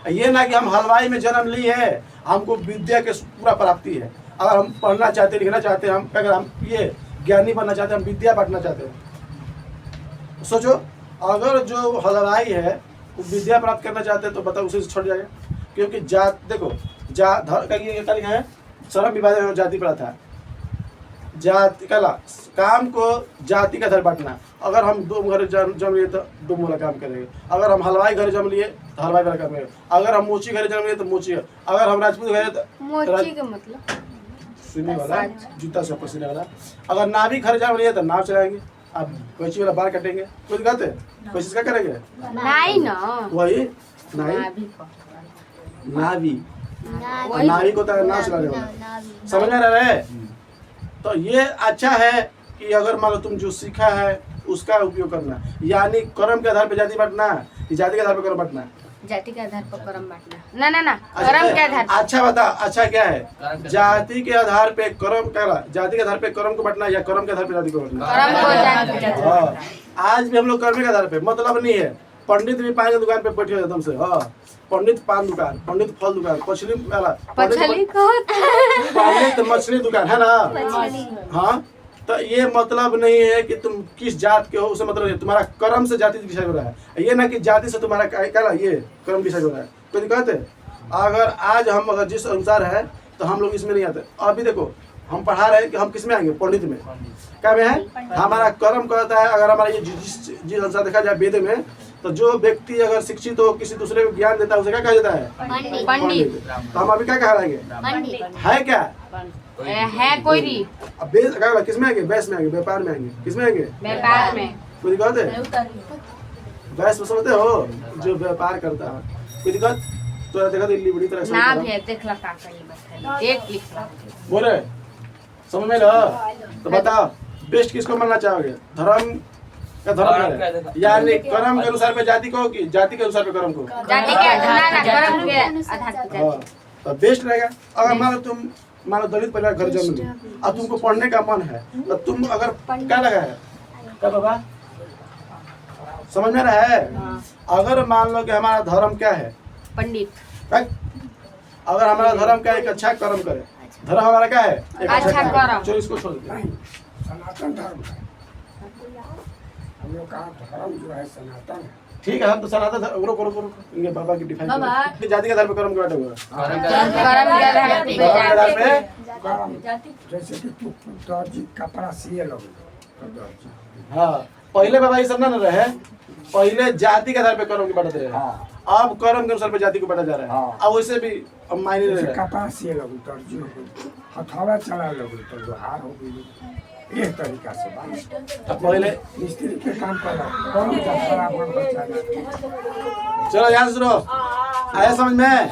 ये ना कि हम हलवाई में जन्म लिए है, हमको विद्या के पूरा प्राप्ति है। अगर हम पढ़ना चाहते, लिखना चाहते हैं, हम क्या करें? हम ये ज्ञानी बनना चाहते हैं, हम विद्या बांटना चाहते हैं। सोचो, अगर जो हलवाई है वो विद्या प्राप्त करना चाहते हैं तो बताओ उसे छोड़ जाएगा। क्योंकि जात देखो, क्या लिखा है? श्रम विभाजन और जाति प्रथा। जाति कला काम को जाति का आधार बांटना। अगर हम दो घर जम लिए तो दो वाला काम करेंगे। अगर हम हलवाई घर जम लिए तो हलवाई वाला काम करेंगे। अगर हम मोची घर जम लिए तो मोची। अगर हम राजपूत घर तो मोची का मतलब सुनने वाला, जूता से पसीने वाला। अगर नावी घर जम लिए तो नाव चलाएंगे। अब कोची वाला बाल काटेंगे। कुछ कहते कोशिश क्या करेंगे? नहीं ना, वही नावी नावी को तो नाव चलाने वाला। समझ में रहा है? तो ये अच्छा है कि अगर मान लो तुम जो सीखा है उसका उपयोग करना, यानी कर्म के आधार पर जाति बांटना, जाति के आधार पर कर्म बांटना। जाति के आधार पर कर्म बांटना। ना कर्म के आधार पर। अच्छा बता, अच्छा क्या है? जाति के आधार पे कर्म करा, जाति के आधार पे कर्म को बांटना या कर्म के आधार पे जाति को बांटना? कर्म को जाति। हाँ, आज भी हम लोग कर्म के आधार पे, मतलब नहीं है। पंडित भी पान की दुकान पे बैठे एकदम से। हाँ, पंडित पान दुकान, पंडित फल दुकान, मछली वाला, पंडित मछली दुकान है ना। हाँ, तो ये मतलब नहीं है कि तुम किस जात के हो, उसे मतलब नहीं। तुम्हारा कर्म से जाति डिसाइड हो रहा है, ये ना कि जाति से तुम्हारा क्या ये कर्म डिसाइड हो रहा है। कोई दिक्कत है? अगर आज हम अगर जिस अनुसार है तो हम लोग इसमें नहीं आते। अभी देखो, हम पढ़ा रहे हैं कि हम किस में आएंगे? पंडित में। क्या में है? हमारा कर्म कहता है, अगर हमारा ये जिस अनुसार देखा जाए वेद में, तो जो व्यक्ति अगर शिक्षित हो, किसी दूसरे को ज्ञान देता है, उसे क्या कहा जाता है? पंडित। तो हम अभी क्या कहलाएंगे? है क्या? है कोई नहीं। अब किस में आएंगे? वैश्य में आएंगे, व्यापार में आएंगे। किस में आएंगे? व्यापार में। कोई दिक्कत है? वैश्य समझते हो? जो व्यापार करता है। कोई दिक्कत? तो देखा दिल्ली बड़ी तरह से ना भी देख ला का कहीं एक लिख ला बोले समझ में लो। तो बताओ बेस्ट किसको मानना चाहोगे? धर्म का धर्म है, यानी कर्म के अनुसार पे जाति को कि जाति के अनुसार पे कर्म को? जाति के आधार कर्म के आधार पे जाति। तो बेस्ट रहेगा। अगर मान लो दलित परिवार घर जन्म लिया और तुमको पढ़ने का मन है, तो तुम अगर क्या लगा है? क्या बाबा समझ में रहा है? अगर मान लो कि हमारा धर्म क्या है? पंडित। अगर हमारा धर्म क्या है? एक अच्छा कर्म करे। धर्म हमारा क्या है? एक अच्छा कर्म। चलो इसको छोड़ दो। सनातन धर्म है हम लोग का धर्म जो है सनातन है। ठीक है, हम तो सनातन धर्म। रुको इनके बाबा की डिफाइन करो। जाति के आधार पे कर्म क्यों बांटा हुआ? कर्म के आधार पे कर्म जैसे कि तू दर्जी कपड़ा सिए लोगे। हाँ, पहले बाबा ये सब ना रहे। पहले जाति के आधार पे कर्म को बांटते रहे। अब कर्म के अनुसार पे जाति को बांटा जा रहा है। अब वैसे भी अब मायने नहीं रहा। कपड़ा सिए लोगे, दर्जी हो गई, हथौड़ा चला लोगे तो लोहार हो गई। इस तरीका से बात। अब पहले मिस्त्री के काम कर कौन खराब चलो यहाँ सुनो, आया समझ में?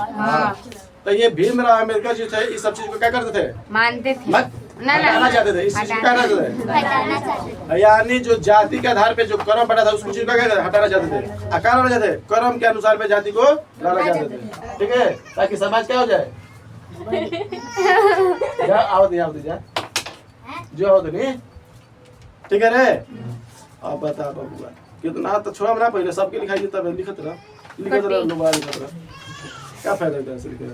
तो ये भीमराव अम्बेडकर जी थे, इस सब चीज को क्या करते थे? मानते थे। हटाना चाहते थे। इस चीज को क्या करते थे? यानी जो जाति के आधार पे जो कर्म बना था उसको चीज को क्या हटाना चाहते थे। आकार होना चाहते थे, कर्म के अनुसार पे जाति को लाना चाहते थे। ठीक है, ताकि समाज क्या हो जाए? जा आओ जा जो आओ नहीं। ठीक है रे। अब बता बबुआ कितना तो छोड़ा ना पहले सबके लिखाई तब लिखत रहा दोबारा लिखत रहा क्या फायदा है ऐसे लिखे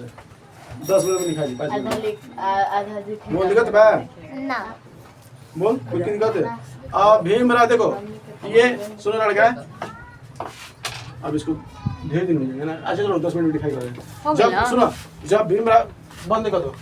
10 मिनट में लिखा दी 5 मिनट आधा बोल लिखत बा ना बोल कुछ दिक्कत है अब भीमराव देखो ये सुनो लड़का अब इसको ढेर दिन हो जाएंगे ना अच्छा चलो 10 मिनट में दिखाई कर हो जब गया। सुनो जब भीमराव बंद कर दो